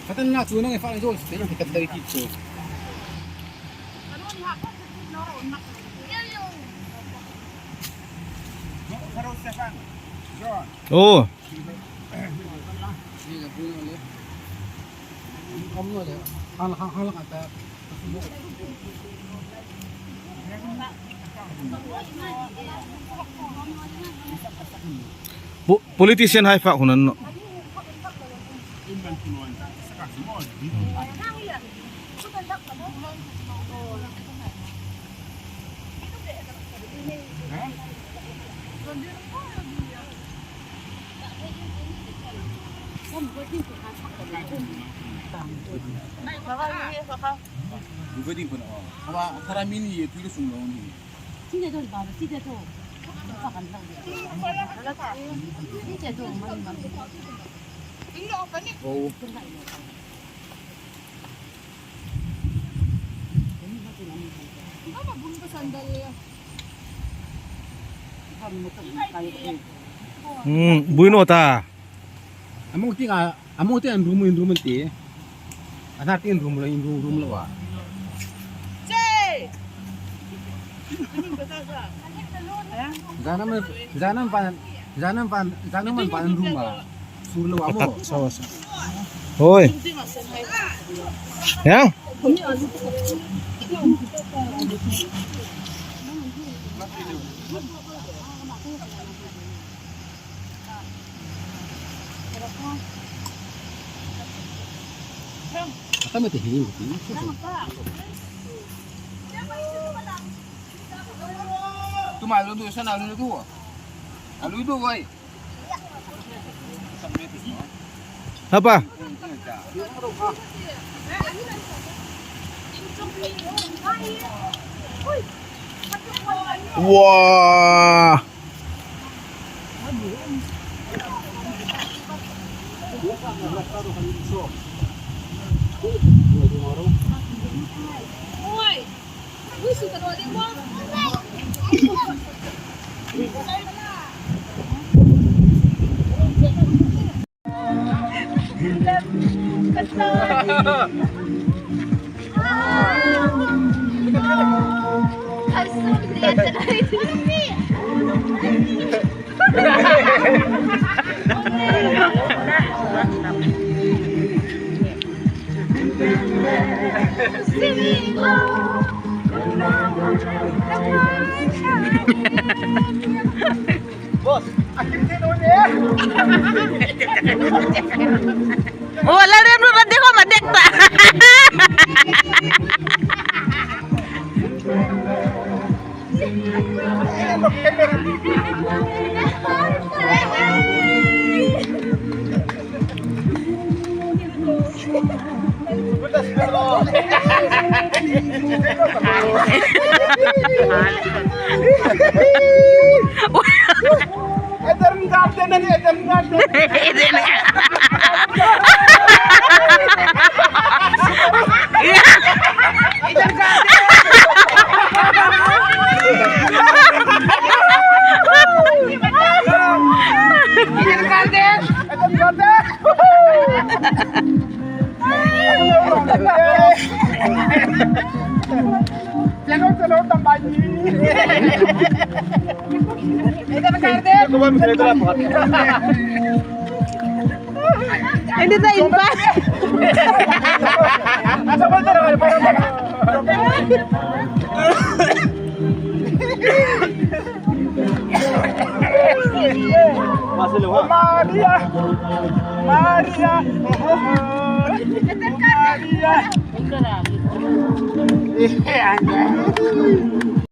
Katan na tunang e fa zo, te kita dari tipo. Oh. Politician Haifa kunan no. Pwede po na oh. Kawa karami ni tulo sumulong ni. 시대도 봐봐, 시대도 오빠 간다. 시대도 많이. Oh. Buino ta. Among ting room ti. Ana ting room lo wa. Zanam man pan rumah. Surlo amo. Patat sawas. Hoy. Ya. Ata mo ti hiling ti. Tumalo do sana alu do. Alu do boy. Apa? Wah. Boss, akin din ulit. Wala rin mo di ko madekta. Eden garden na Eden garden. Eden Hindi tayo pa. Maria. Maria.